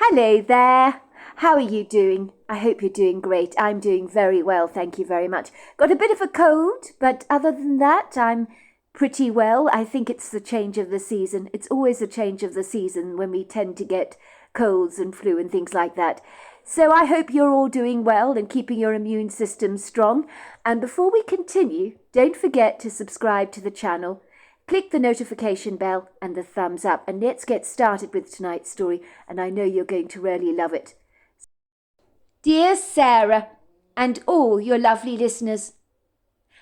Hello there. How are you doing? I hope you're doing great. I'm doing very well, thank you very much. Got a bit of a cold, but other than that, I'm pretty well. I think it's the change of the season. It's always a change of the season when we tend to get colds and flu and things like that. So I hope you're all doing well and keeping your immune system strong. And before we continue, don't forget to subscribe to the channel. Click the notification bell and the thumbs up, and let's get started with tonight's story, and I know you're going to really love it. Dear Sarah, and all your lovely listeners,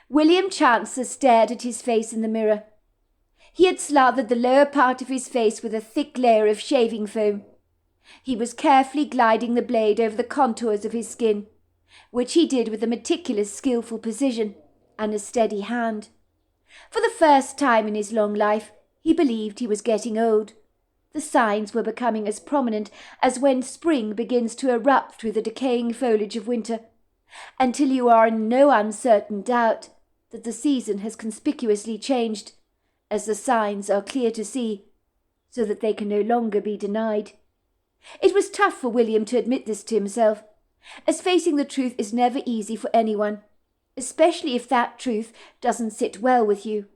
William Chancellor stared at his face in the mirror. He had slathered the lower part of his face with a thick layer of shaving foam. He was carefully gliding the blade over the contours of his skin, which he did with a meticulous, skillful precision and a steady hand. For the first time in his long life, he believed he was getting old. The signs were becoming as prominent as when spring begins to erupt through the decaying foliage of winter, until you are in no uncertain doubt that the season has conspicuously changed, as the signs are clear to see, so that they can no longer be denied. It was tough for William to admit this to himself, as facing the truth is never easy for anyone, especially if that truth doesn't sit well with you.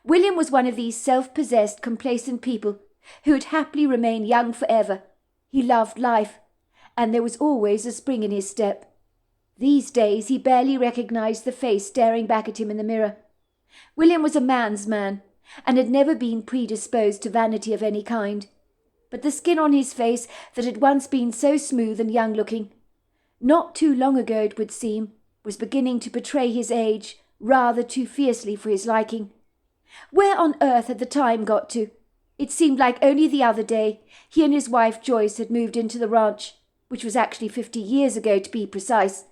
William was one of these self-possessed, complacent people who would happily remain young forever. He loved life, and there was always a spring in his step. These days he barely recognized the face staring back at him in the mirror. William was a man's man, and had never been predisposed to vanity of any kind. But the skin on his face that had once been so smooth and young-looking, not too long ago it would seem, was beginning to betray his age rather too fiercely for his liking. Where on earth had the time got to? It seemed like only the other day he and his wife Joyce had moved into the ranch, which was actually 50 years ago to be precise.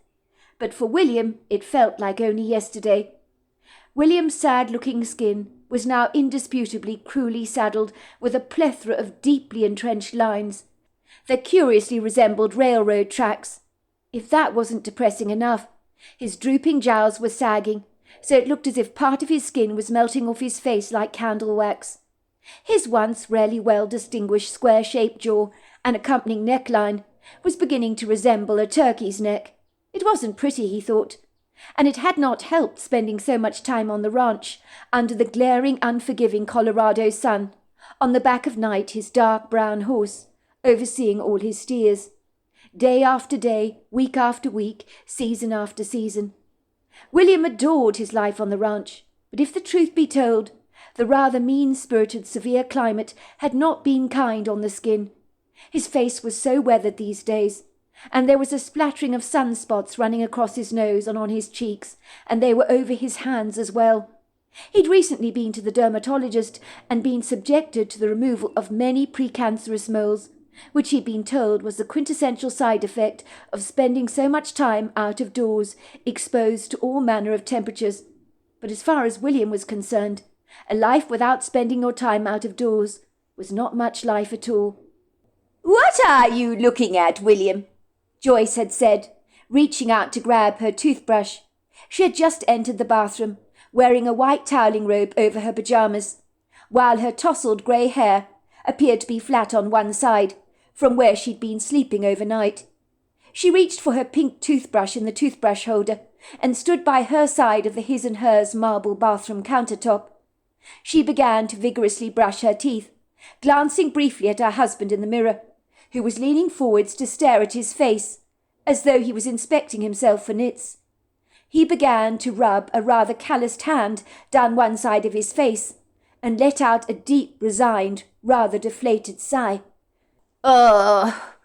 But for William it felt like only yesterday. William's sad-looking skin was now indisputably cruelly saddled with a plethora of deeply entrenched lines that curiously resembled railroad tracks. If that wasn't depressing enough, his drooping jowls were sagging, so it looked as if part of his skin was melting off his face like candle wax. His once rarely well-distinguished square-shaped jaw and accompanying neckline was beginning to resemble a turkey's neck. It wasn't pretty, he thought, and it had not helped spending so much time on the ranch, under the glaring, unforgiving Colorado sun, on the back of Night, his dark brown horse, overseeing all his steers. Day after day, week after week, season after season. William adored his life on the ranch, but if the truth be told, the rather mean-spirited severe climate had not been kind on the skin. His face was so weathered these days, and there was a splattering of sunspots running across his nose and on his cheeks, and they were over his hands as well. He'd recently been to the dermatologist and been subjected to the removal of many precancerous moles, which he'd been told was the quintessential side effect of spending so much time out of doors, exposed to all manner of temperatures. But as far as William was concerned, a life without spending your time out of doors was not much life at all. "What are you looking at, William?" Joyce had said, reaching out to grab her toothbrush. She had just entered the bathroom, wearing a white toweling robe over her pyjamas, while her tousled grey hair appeared to be flat on one side, from where she'd been sleeping overnight. She reached for her pink toothbrush in the toothbrush holder and stood by her side of the his and hers marble bathroom countertop. She began to vigorously brush her teeth, glancing briefly at her husband in the mirror, who was leaning forwards to stare at his face, as though he was inspecting himself for nits. He began to rub a rather calloused hand down one side of his face, and let out a deep, resigned, rather deflated sigh. "Oh,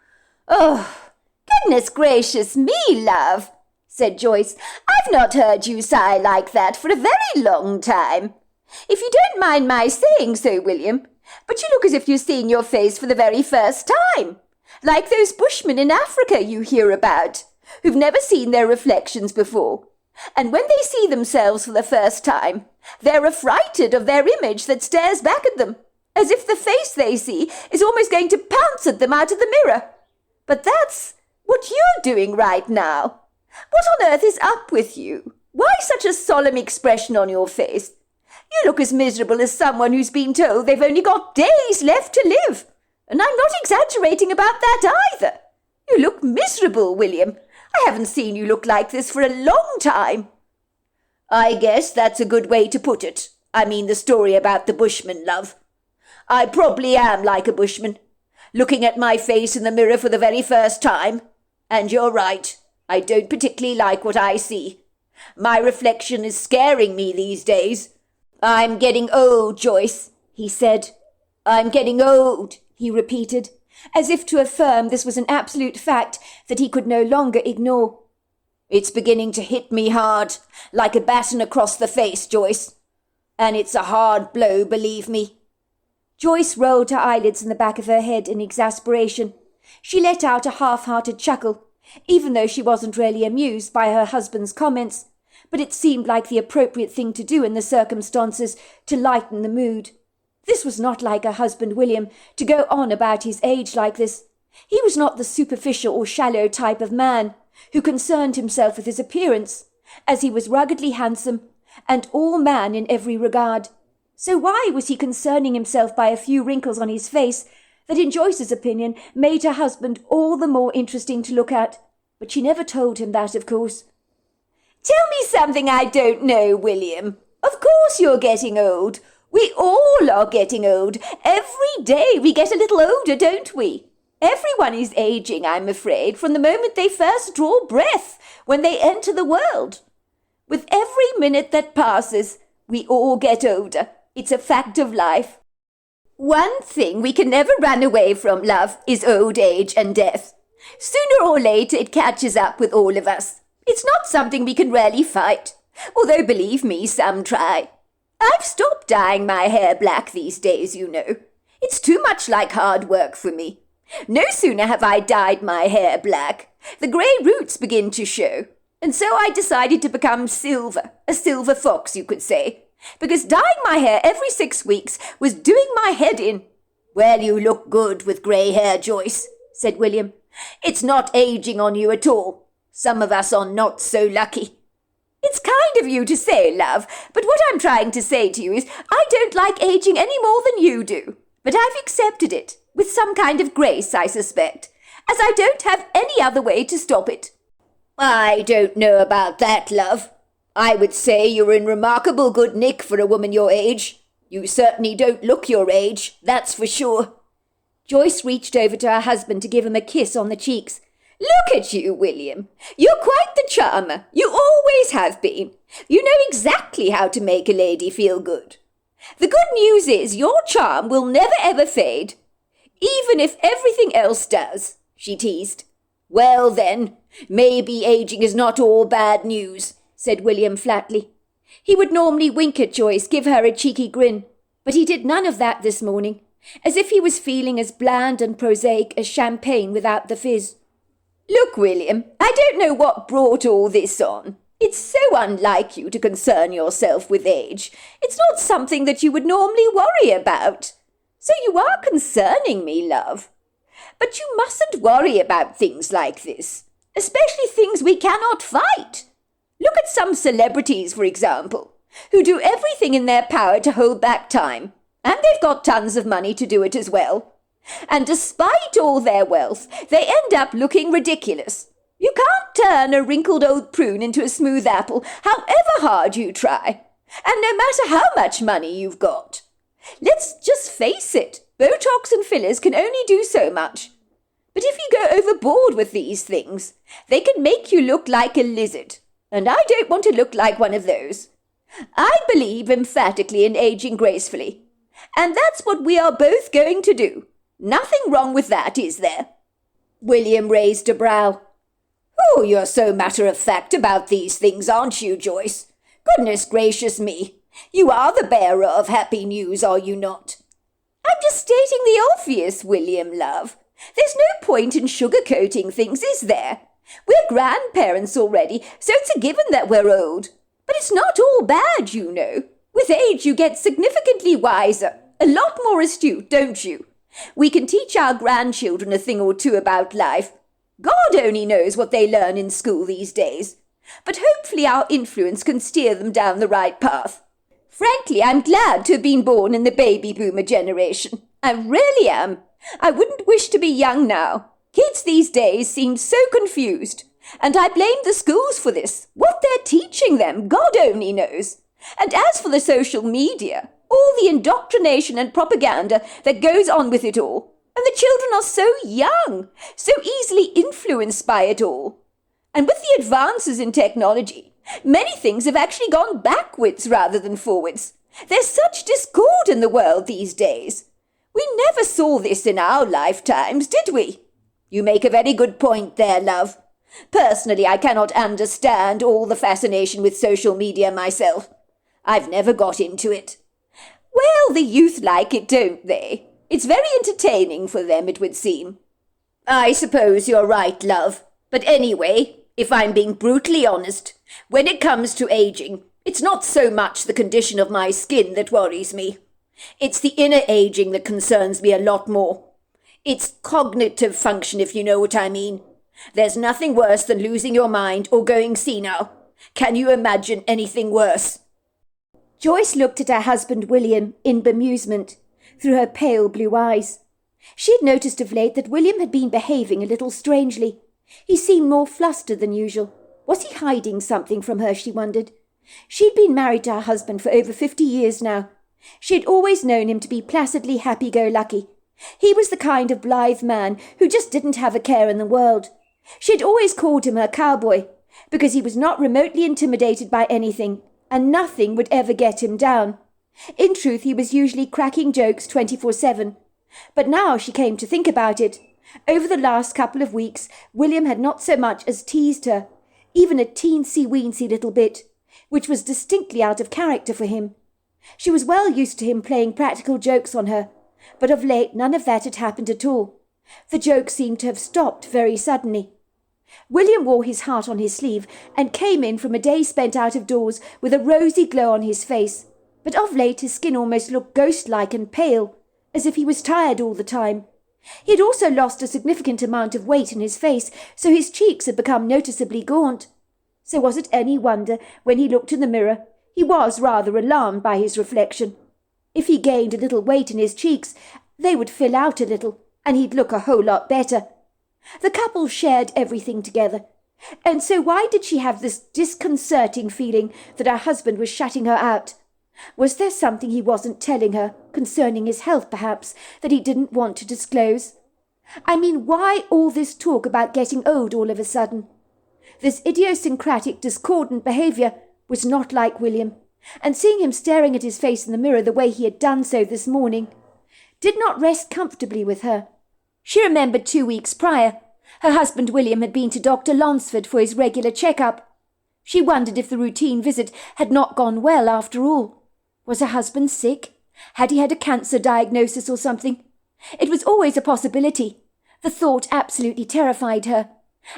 goodness gracious me, love," said Joyce. "I've not heard you sigh like that for a very long time. If you don't mind my saying so, William, but you look as if you're seeing your face for the very first time, like those bushmen in Africa you hear about, who've never seen their reflections before, and when they see themselves for the first time, they're affrighted of their image that stares back at them, as if the face they see is almost going to pounce at them out of the mirror. But that's what you're doing right now. What on earth is up with you? Why such a solemn expression on your face? You look as miserable as someone who's been told they've only got days left to live. And I'm not exaggerating about that either. You look miserable, William. I haven't seen you look like this for a long time. I guess that's a good way to put it. I mean the story about the bushman, love. I probably am like a bushman, looking at my face in the mirror for the very first time. And you're right, I don't particularly like what I see. My reflection is scaring me these days. I'm getting old, Joyce, he said. I'm getting old, he repeated, as if to affirm this was an absolute fact that he could no longer ignore. It's beginning to hit me hard, like a baton across the face, Joyce. And it's a hard blow, believe me. Joyce rolled her eyelids in the back of her head in exasperation. She let out a half-hearted chuckle, even though she wasn't really amused by her husband's comments, but it seemed like the appropriate thing to do in the circumstances to lighten the mood. This was not like her husband William to go on about his age like this. He was not the superficial or shallow type of man who concerned himself with his appearance, as he was ruggedly handsome and all man in every regard. So why was he concerning himself by a few wrinkles on his face that, in Joyce's opinion, made her husband all the more interesting to look at? But she never told him that, of course. Tell me something I don't know, William. Of course you're getting old. We all are getting old. Every day we get a little older, don't we? Everyone is aging, I'm afraid, from the moment they first draw breath, when they enter the world. With every minute that passes, we all get older. It's a fact of life. One thing we can never run away from, love, is old age and death. Sooner or later it catches up with all of us. It's not something we can really fight, although believe me, some try. I've stopped dyeing my hair black these days, you know. It's too much like hard work for me. No sooner have I dyed my hair black, the grey roots begin to show, and so I decided to become silver, a silver fox, you could say, because dyeing my hair every 6 weeks was doing my head in. Well, you look good with grey hair, Joyce, said William. It's not aging on you at all. Some of us are not so lucky. It's kind of you to say, love, but what I'm trying to say to you is I don't like aging any more than you do, but I've accepted it, with some kind of grace, I suspect, as I don't have any other way to stop it. I don't know about that, love. I would say you're in remarkable good nick for a woman your age. You certainly don't look your age, that's for sure. Joyce reached over to her husband to give him a kiss on the cheeks. Look at you, William. You're quite the charmer. You always have been. You know exactly how to make a lady feel good. The good news is your charm will never ever fade, even if everything else does, she teased. Well then, maybe aging is not all bad news, said William flatly. He would normally wink at Joyce, give her a cheeky grin, but he did none of that this morning, as if he was feeling as bland and prosaic as champagne without the fizz. Look, William, I don't know what brought all this on. It's so unlike you to concern yourself with age. It's not something that you would normally worry about. So you are concerning me, love. But you mustn't worry about things like this, especially things we cannot fight. Look at some celebrities, for example, who do everything in their power to hold back time, and they've got tons of money to do it as well. And despite all their wealth, they end up looking ridiculous. You can't turn a wrinkled old prune into a smooth apple, however hard you try, and no matter how much money you've got. Let's just face it, Botox and fillers can only do so much. But if you go overboard with these things, they can make you look like a lizard, and I don't want to look like one of those. I believe emphatically in aging gracefully, and that's what we are both going to do. Nothing wrong with that, is there? William raised a brow. Oh, you're so matter-of-fact about these things, aren't you, Joyce? Goodness gracious me. You are the bearer of happy news, are you not? I'm just stating the obvious, William, love. There's no point in sugarcoating things, is there? We're grandparents already, so it's a given that we're old. But it's not all bad, you know. With age you get significantly wiser, a lot more astute, don't you? We can teach our grandchildren a thing or two about life. God only knows what they learn in school these days. But hopefully our influence can steer them down the right path. Frankly, I'm glad to have been born in the baby boomer generation. I really am. I wouldn't wish to be young now. Kids these days seem so confused. And I blame the schools for this. What they're teaching them, God only knows. And as for the social media, all the indoctrination and propaganda that goes on with it all, and the children are so young, so easily influenced by it all. And with the advances in technology, many things have actually gone backwards rather than forwards. There's such discord in the world these days. We never saw this in our lifetimes, did we? You make a very good point there, love. Personally, I cannot understand all the fascination with social media myself. I've never got into it. Well, the youth like it, don't they? It's very entertaining for them, it would seem. I suppose you're right, love. But anyway, if I'm being brutally honest, when it comes to aging, it's not so much the condition of my skin that worries me. It's the inner aging that concerns me a lot more. It's cognitive function, if you know what I mean. There's nothing worse than losing your mind or going senile. Can you imagine anything worse? Joyce looked at her husband William in bemusement through her pale blue eyes. She had noticed of late that William had been behaving a little strangely. He seemed more flustered than usual. Was he hiding something from her, she wondered? She'd been married to her husband for over 50 years now. She had always known him to be placidly happy-go-lucky. He was the kind of blithe man who just didn't have a care in the world. She had always called him her cowboy, because he was not remotely intimidated by anything, and nothing would ever get him down. In truth, he was usually cracking jokes 24/7. But now she came to think about it, over the last couple of weeks, William had not so much as teased her, even a teensy-weensy little bit, which was distinctly out of character for him. She was well used to him playing practical jokes on her, but of late none of that had happened at all. The jokes seemed to have stopped very suddenly. William wore his heart on his sleeve and came in from a day spent out of doors with a rosy glow on his face, but of late his skin almost looked ghost-like and pale, as if he was tired all the time. He had also lost a significant amount of weight in his face, so his cheeks had become noticeably gaunt. So was it any wonder, when he looked in the mirror, he was rather alarmed by his reflection. If he gained a little weight in his cheeks, they would fill out a little, and he'd look a whole lot better. The couple shared everything together, and so why did she have this disconcerting feeling that her husband was shutting her out? Was there something he wasn't telling her, concerning his health perhaps, that he didn't want to disclose? I mean, why all this talk about getting old all of a sudden? This idiosyncratic, discordant behaviour was not like William, and seeing him staring at his face in the mirror the way he had done so this morning did not rest comfortably with her. She remembered 2 weeks prior, her husband William had been to Dr. Lunsford for his regular check-up. She wondered if the routine visit had not gone well after all. Was her husband sick? Had he had a cancer diagnosis or something? It was always a possibility. The thought absolutely terrified her,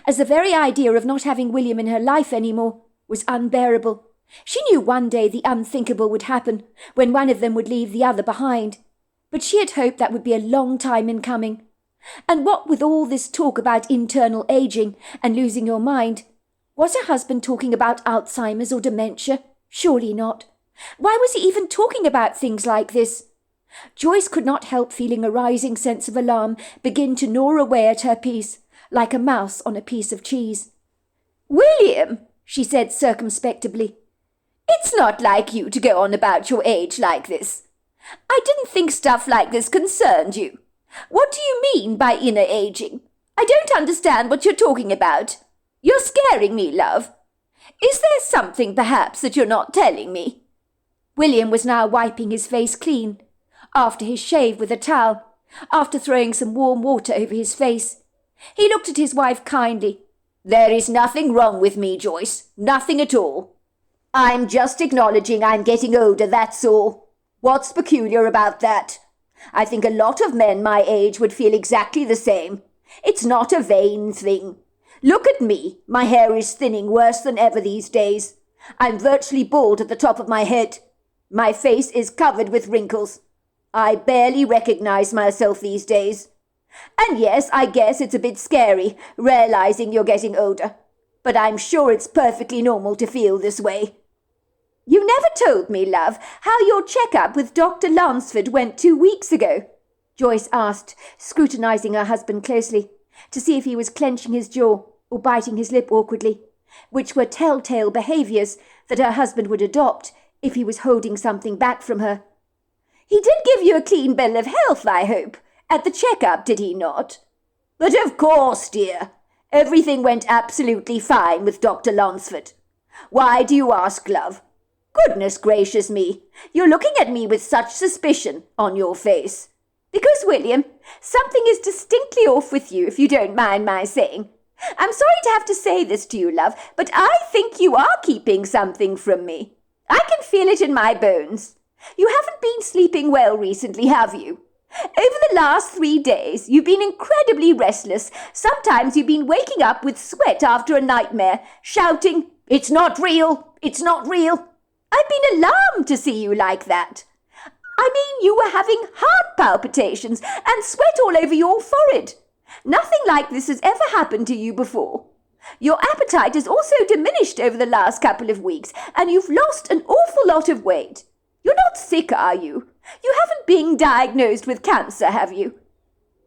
as the very idea of not having William in her life any more was unbearable. She knew one day the unthinkable would happen, when one of them would leave the other behind. But she had hoped that would be a long time in coming. And what with all this talk about internal aging and losing your mind, was her husband talking about Alzheimer's or dementia? Surely not. Why was he even talking about things like this? Joyce could not help feeling a rising sense of alarm begin to gnaw away at her peace, like a mouse on a piece of cheese. "William," she said circumspectly, "it's not like you to go on about your age like this. I didn't think stuff like this concerned you. What do you mean by inner aging? I don't understand what you're talking about. You're scaring me, love. Is there something, perhaps, that you're not telling me?" William was now wiping his face clean, after his shave with a towel, after throwing some warm water over his face. He looked at his wife kindly. "There is nothing wrong with me, Joyce. Nothing at all. I'm just acknowledging I'm getting older, that's all. What's peculiar about that? I think a lot of men my age would feel exactly the same. It's not a vain thing. Look at me. My hair is thinning worse than ever these days. I'm virtually bald at the top of my head. My face is covered with wrinkles. I barely recognize myself these days. And yes, I guess it's a bit scary, realizing you're getting older. But I'm sure it's perfectly normal to feel this way. You never told me, love, how your checkup with Dr. Lunsford went 2 weeks ago. Joyce asked, scrutinizing her husband closely, to see if he was clenching his jaw or biting his lip awkwardly, which were telltale behaviours that her husband would adopt if he was holding something back from her. "He did give you a clean bill of health, I hope, at the check-up, did he not?" "But of course, dear. Everything went absolutely fine with Dr. Lunsford. Why do you ask, love? Goodness gracious me, you're looking at me with such suspicion on your face." "Because, William, something is distinctly off with you, if you don't mind my saying. I'm sorry to have to say this to you, love, but I think you are keeping something from me. I can feel it in my bones. You haven't been sleeping well recently, have you? Over the last 3 days, you've been incredibly restless. Sometimes you've been waking up with sweat after a nightmare, shouting, 'It's not real! It's not real!' I've been alarmed to see you like that. I mean, you were having heart palpitations and sweat all over your forehead. Nothing like this has ever happened to you before. Your appetite has also diminished over the last couple of weeks, and you've lost an awful lot of weight. You're not sick, are you? You haven't been diagnosed with cancer, have you?"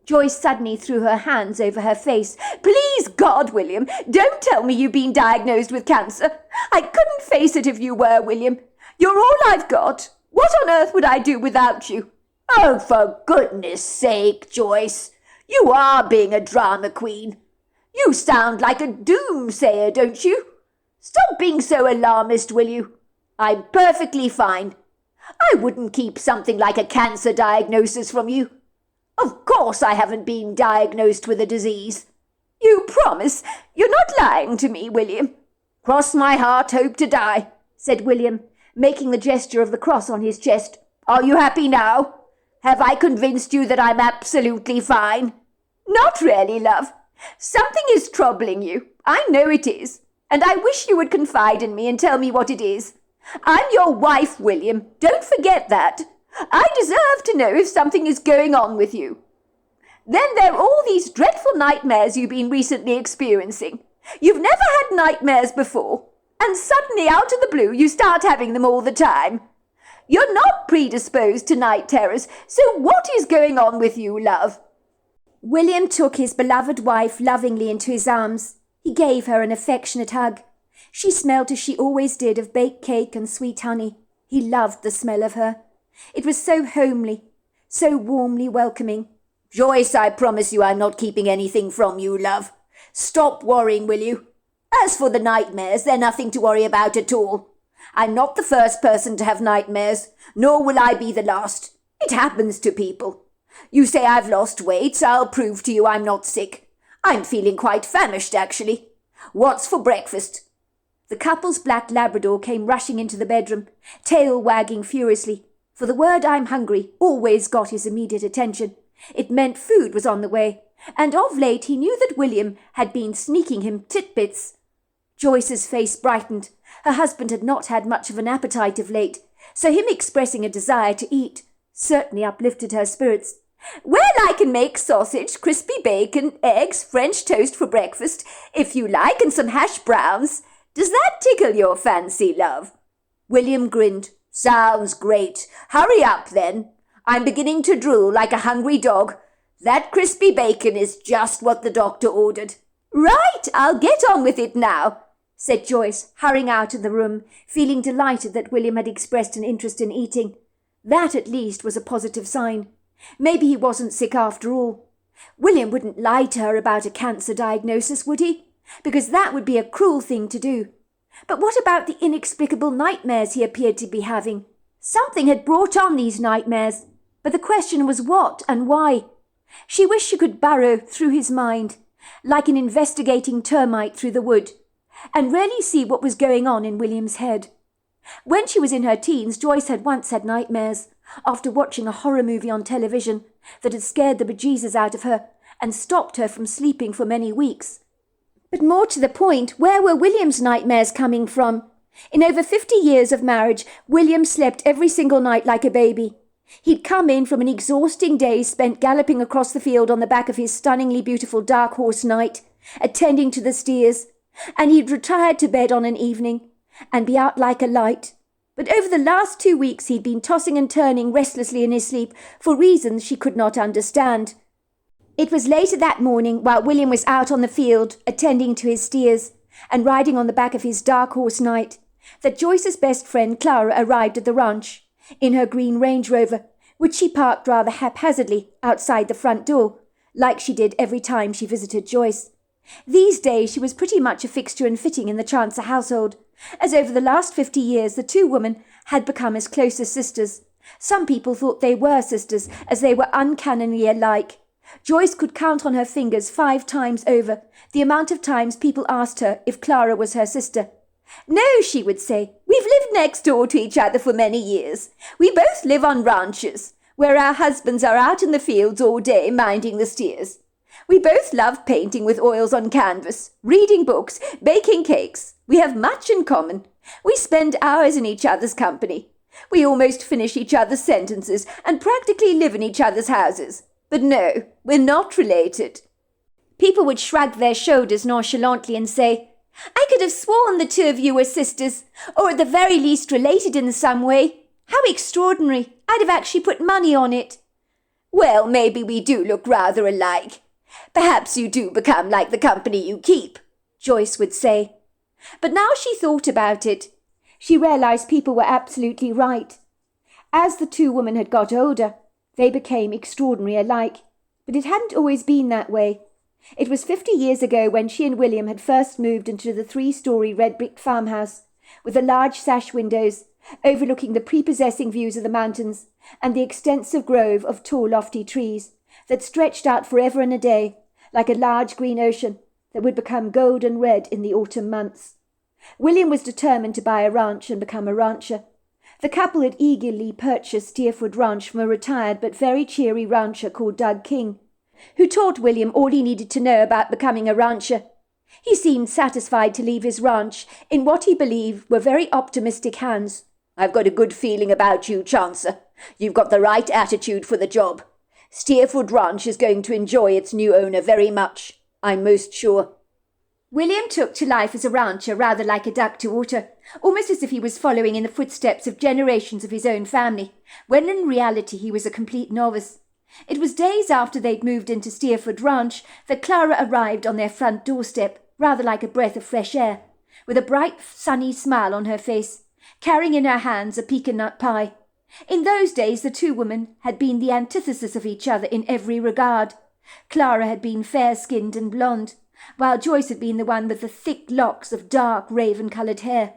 Joyce suddenly threw her hands over her face. "Please, God, William, don't tell me you've been diagnosed with cancer. I couldn't face it if you were, William. You're all I've got. What on earth would I do without you?" "Oh, for goodness sake, Joyce. You are being a drama queen. You sound like a doomsayer, don't you? Stop being so alarmist, will you? I'm perfectly fine. I wouldn't keep something like a cancer diagnosis from you. Of course I haven't been diagnosed with a disease." "You promise you're not lying to me, William?" "Cross my heart, hope to die," said William, making the gesture of the cross on his chest. "Are you happy now? Have I convinced you that I'm absolutely fine?" "Not really, love. Something is troubling you. I know it is. And I wish you would confide in me and tell me what it is. I'm your wife, William. Don't forget that. I deserve to know if something is going on with you. Then there are all these dreadful nightmares you've been recently experiencing. You've never had nightmares before, and suddenly out of the blue you start having them all the time. You're not predisposed to night terrors, so what is going on with you, love?" William took his beloved wife lovingly into his arms. He gave her an affectionate hug. She smelled as she always did of baked cake and sweet honey. He loved the smell of her. It was so homely, so warmly welcoming. "Joyce, I promise you I'm not keeping anything from you, love. Stop worrying, will you? As for the nightmares, they're nothing to worry about at all. I'm not the first person to have nightmares, nor will I be the last. It happens to people. You say I've lost weight, I'll prove to you I'm not sick. I'm feeling quite famished, actually. What's for breakfast?" The couple's black Labrador came rushing into the bedroom, tail wagging furiously, for the word "I'm hungry" always got his immediate attention. It meant food was on the way, and of late he knew that William had been sneaking him titbits. Joyce's face brightened. Her husband had not had much of an appetite of late, so him expressing a desire to eat certainly uplifted her spirits. "Well, I can make sausage, crispy bacon, eggs, French toast for breakfast, if you like, and some hash browns. Does that tickle your fancy, love?" William grinned. "Sounds great. Hurry up, then. I'm beginning to drool like a hungry dog. That crispy bacon is just what the doctor ordered." "Right, I'll get on with it now," said Joyce, hurrying out of the room, feeling delighted that William had expressed an interest in eating. That, at least, was a positive sign. Maybe he wasn't sick after all. William wouldn't lie to her about a cancer diagnosis, would he? Because that would be a cruel thing to do. But what about the inexplicable nightmares he appeared to be having? Something had brought on these nightmares, but the question was what and why. She wished she could burrow through his mind, like an investigating termite through the wood, and really see what was going on in William's head. When she was in her teens, Joyce had once had nightmares, after watching a horror movie on television that had scared the bejesus out of her and stopped her from sleeping for many weeks. But more to the point, where were William's nightmares coming from? In over 50 years of marriage, William slept every single night like a baby. He'd come in from an exhausting day spent galloping across the field on the back of his stunningly beautiful dark horse Knight, attending to the steers, and he'd retired to bed on an evening and be out like a light, But over the last 2 weeks he'd been tossing and turning restlessly in his sleep for reasons she could not understand. It was later that morning, while William was out on the field attending to his steers and riding on the back of his dark horse Knight, that Joyce's best friend Clara arrived at the ranch in her green Range Rover, which she parked rather haphazardly outside the front door, like she did every time she visited Joyce. These days she was pretty much a fixture and fitting in the Chancer household, as over the last 50 years the two women had become as close as sisters. Some people thought they were sisters, as they were uncannily alike. Joyce could count on her fingers 5 times over the amount of times people asked her if Clara was her sister. "No," she would say, "we've lived next door to each other for many years. We both live on ranches, where our husbands are out in the fields all day minding the steers. We both love painting with oils on canvas, reading books, baking cakes. We have much in common. We spend hours in each other's company. We almost finish each other's sentences and practically live in each other's houses. But no, we're not related." People would shrug their shoulders nonchalantly and say, "I could have sworn the two of you were sisters, or at the very least related in some way. How extraordinary! I'd have actually put money on it." "Well, maybe we do look rather alike. Perhaps you do become like the company you keep," Joyce would say. But now she thought about it, she realized people were absolutely right. As the two women had got older, they became extraordinarily alike. But it hadn't always been that way. It was 50 years ago when she and William had first moved into the 3-story red-brick farmhouse, with the large sash windows, overlooking the prepossessing views of the mountains and the extensive grove of tall lofty trees that stretched out forever and a day, like a large green ocean that would become golden red in the autumn months. William was determined to buy a ranch and become a rancher. The couple had eagerly purchased Staffordshire Ranch from a retired but very cheery rancher called Doug King, who taught William all he needed to know about becoming a rancher. He seemed satisfied to leave his ranch in what he believed were very optimistic hands. "I've got a good feeling about you, Chancer. You've got the right attitude for the job. Stafford Ranch is going to enjoy its new owner very much, I'm most sure." William took to life as a rancher rather like a duck to water, almost as if he was following in the footsteps of generations of his own family, when in reality he was a complete novice. It was days after they'd moved into Stafford Ranch that Clara arrived on their front doorstep, rather like a breath of fresh air, with a bright, sunny smile on her face, carrying in her hands a pecan-nut pie. In those days the two women had been the antithesis of each other in every regard. Clara had been fair-skinned and blonde, while Joyce had been the one with the thick locks of dark raven-coloured hair.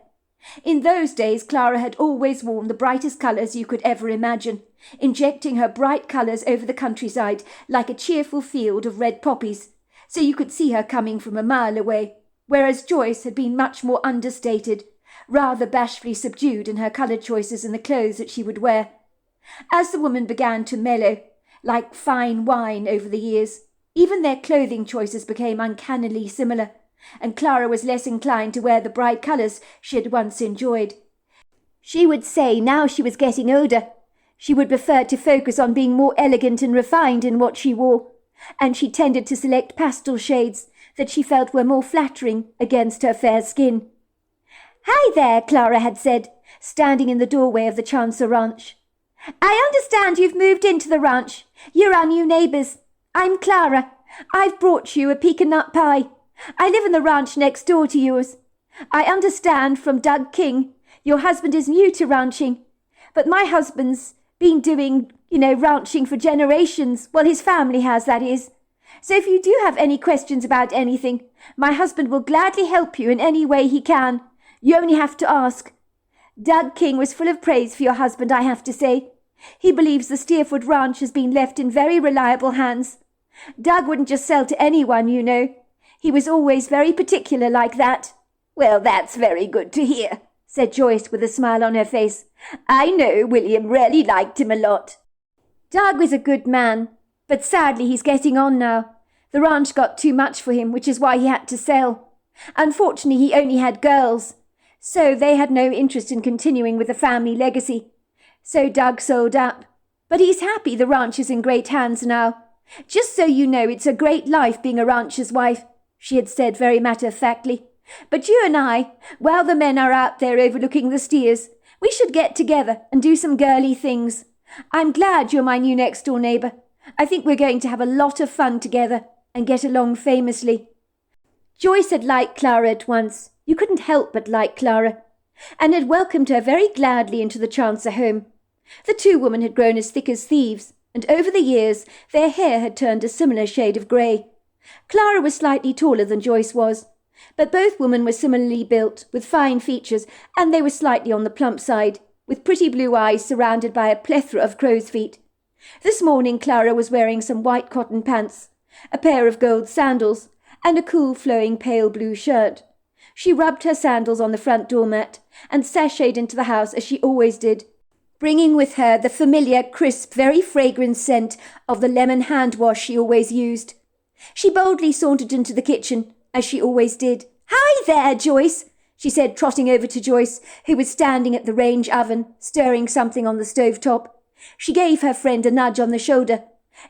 In those days Clara had always worn the brightest colours you could ever imagine, injecting her bright colours over the countryside like a cheerful field of red poppies, so you could see her coming from a mile away, whereas Joyce had been much more understated, rather bashfully subdued in her colour choices and the clothes that she would wear. As the woman began to mellow, like fine wine over the years, even their clothing choices became uncannily similar, and Clara was less inclined to wear the bright colours she had once enjoyed. She would say now she was getting older, she would prefer to focus on being more elegant and refined in what she wore, and she tended to select pastel shades that she felt were more flattering against her fair skin. "Hi there," Clara had said, standing in the doorway of the Chancer Ranch. "I understand you've moved into the ranch. You're our new neighbours. I'm Clara. I've brought you a pecan-nut pie. I live in the ranch next door to yours. I understand from Doug King your husband is new to ranching, but my husband's been doing, ranching for generations. Well, his family has, that is. So if you do have any questions about anything, my husband will gladly help you in any way he can. You only have to ask." Doug King was full of praise for your husband, I have to say. He believes the Stafford Ranch has been left in very reliable hands. Doug wouldn't just sell to anyone, you know. He was always very particular like that. "Well, that's very good to hear," said Joyce with a smile on her face. "I know William really liked him a lot." Doug was a good man, but sadly he's getting on now. The ranch got too much for him, which is why he had to sell. Unfortunately, he only had girls, so they had no interest in continuing with the family legacy. So Doug sold up. But he's happy the ranch is in great hands now. "Just so you know, it's a great life being a rancher's wife," she had said very matter-of-factly. "But you and I, while the men are out there overlooking the steers, We should get together and do some girly things. I'm glad you're my new next-door neighbour. I think we're going to have a lot of fun together and get along famously." Joyce had liked Clara at once. You couldn't help but like Clara, and had welcomed her very gladly into the Chancellor home. The two women had grown as thick as thieves, and over the years their hair had turned a similar shade of grey. Clara was slightly taller than Joyce was, but both women were similarly built, with fine features, and they were slightly on the plump side, with pretty blue eyes surrounded by a plethora of crow's feet. This morning Clara was wearing some white cotton pants, a pair of gold sandals, and a cool flowing pale blue shirt. She rubbed her sandals on the front doormat and sashayed into the house as she always did, bringing with her the familiar, crisp, very fragrant scent of the lemon hand wash she always used. She boldly sauntered into the kitchen, as she always did. "Hi there, Joyce," she said, trotting over to Joyce, who was standing at the range oven, stirring something on the stove top. She gave her friend a nudge on the shoulder.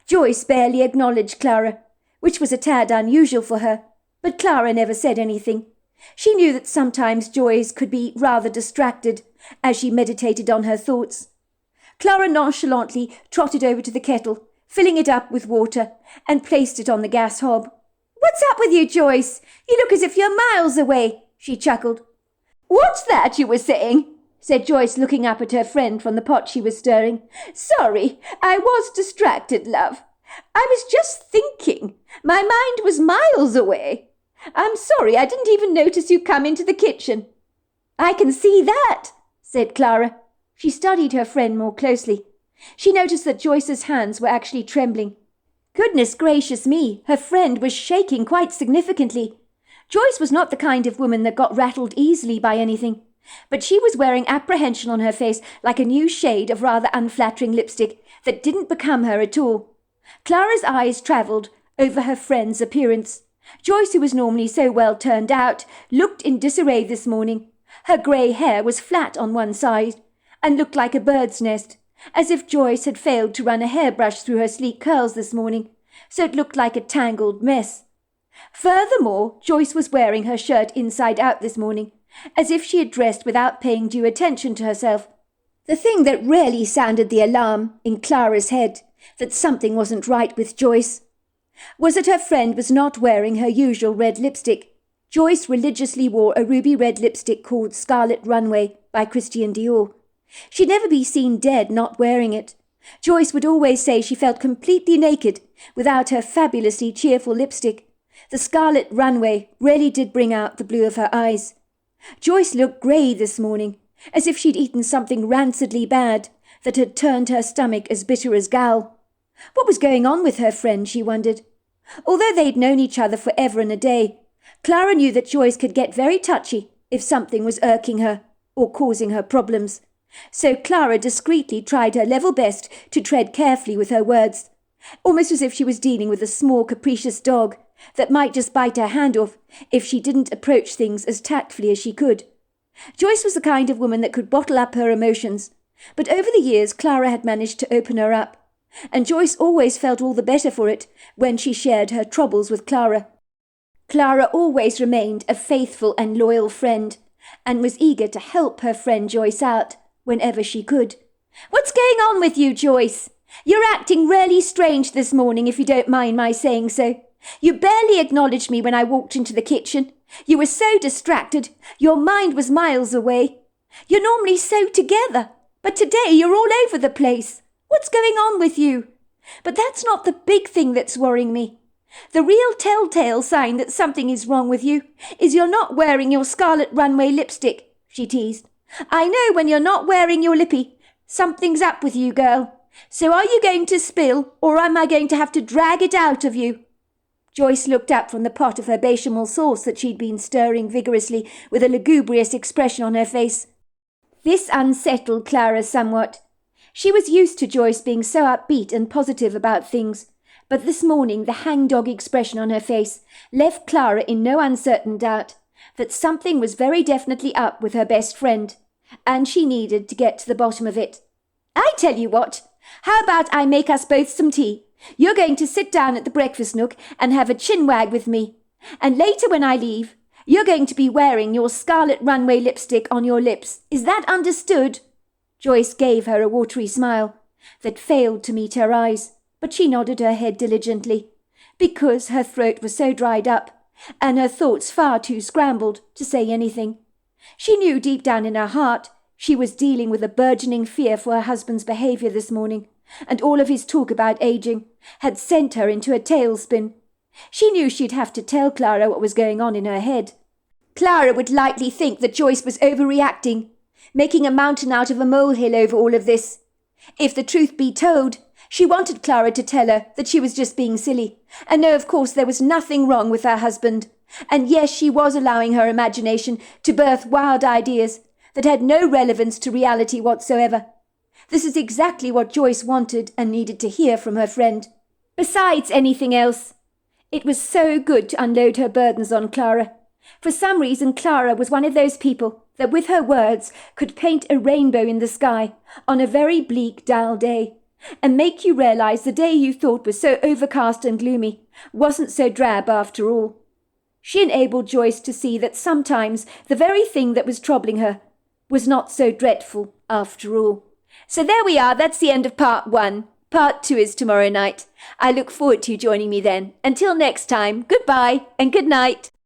Joyce barely acknowledged Clara, which was a tad unusual for her, but Clara never said anything. She knew that sometimes Joyce could be rather distracted as she meditated on her thoughts. Clara nonchalantly trotted over to the kettle, filling it up with water, and placed it on the gas hob. "What's up with you, Joyce? You look as if you're miles away," she chuckled. "What's that you were saying?" said Joyce, looking up at her friend from the pot she was stirring. "Sorry, I was distracted, love. I was just thinking. My mind was miles away. I'm sorry, I didn't even notice you come into the kitchen." "I can see that," said Clara. She studied her friend more closely. She noticed that Joyce's hands were actually trembling. Goodness gracious me, her friend was shaking quite significantly. Joyce was not the kind of woman that got rattled easily by anything, but she was wearing apprehension on her face like a new shade of rather unflattering lipstick that didn't become her at all. Clara's eyes travelled over her friend's appearance. Joyce, who was normally so well turned out, looked in disarray this morning. Her grey hair was flat on one side and looked like a bird's nest, as if Joyce had failed to run a hairbrush through her sleek curls this morning, so it looked like a tangled mess. Furthermore, Joyce was wearing her shirt inside out this morning, as if she had dressed without paying due attention to herself. The thing that really sounded the alarm in Clara's head that something wasn't right with Joyce was that her friend was not wearing her usual red lipstick. Joyce religiously wore a ruby red lipstick called Scarlet Runway by Christian Dior. She'd never be seen dead not wearing it. Joyce would always say she felt completely naked without her fabulously cheerful lipstick. The Scarlet Runway really did bring out the blue of her eyes. Joyce looked grey this morning, as if she'd eaten something rancidly bad that had turned her stomach as bitter as gall. What was going on with her friend, she wondered. Although they'd known each other for ever and a day, Clara knew that Joyce could get very touchy if something was irking her or causing her problems. So Clara discreetly tried her level best to tread carefully with her words, almost as if she was dealing with a small capricious dog that might just bite her hand off if she didn't approach things as tactfully as she could. Joyce was the kind of woman that could bottle up her emotions, but over the years Clara had managed to open her up, and Joyce always felt all the better for it when she shared her troubles with Clara. Clara always remained a faithful and loyal friend, and was eager to help her friend Joyce out whenever she could. "What's going on with you, Joyce? You're acting really strange this morning, if you don't mind my saying so. You barely acknowledged me when I walked into the kitchen. You were so distracted. Your mind was miles away. You're normally so together, but today you're all over the place. What's going on with you? But that's not the big thing that's worrying me. The real telltale sign that something is wrong with you is you're not wearing your Scarlet Runway lipstick," she teased. "I know when you're not wearing your lippy. Something's up with you, girl. So are you going to spill, or am I going to have to drag it out of you?" Joyce looked up from the pot of her bechamel sauce that she'd been stirring vigorously with a lugubrious expression on her face. This unsettled Clara somewhat. She was used to Joyce being so upbeat and positive about things, but this morning the hangdog expression on her face left Clara in no uncertain doubt that something was very definitely up with her best friend, and she needed to get to the bottom of it. "I tell you what, how about I make us both some tea? You're going to sit down at the breakfast nook and have a chinwag with me, and later when I leave, You're going to be wearing your scarlet runway lipstick on your lips. Is that understood?" Joyce gave her a watery smile that failed to meet her eyes, but she nodded her head diligently, because her throat was so dried up, and her thoughts far too scrambled to say anything. She knew deep down in her heart she was dealing with a burgeoning fear for her husband's behaviour this morning, and all of his talk about ageing had sent her into a tailspin. She knew she'd have to tell Clara what was going on in her head. Clara would likely think that Joyce was overreacting, making a mountain out of a molehill over all of this. If the truth be told, she wanted Clara to tell her that she was just being silly, and no, of course, there was nothing wrong with her husband. And yes, she was allowing her imagination to birth wild ideas that had no relevance to reality whatsoever. This is exactly what Joyce wanted and needed to hear from her friend. Besides anything else, it was so good to unload her burdens on Clara. For some reason, Clara was one of those people that with her words could paint a rainbow in the sky on a very bleak, dull day, and make you realize the day you thought was so overcast and gloomy wasn't so drab after all. She enabled Joyce to see that sometimes the very thing that was troubling her was not so dreadful after all. So there we are, that's the end of part 1. Part 2 is tomorrow night. I look forward to you joining me then. Until next time, goodbye and good night.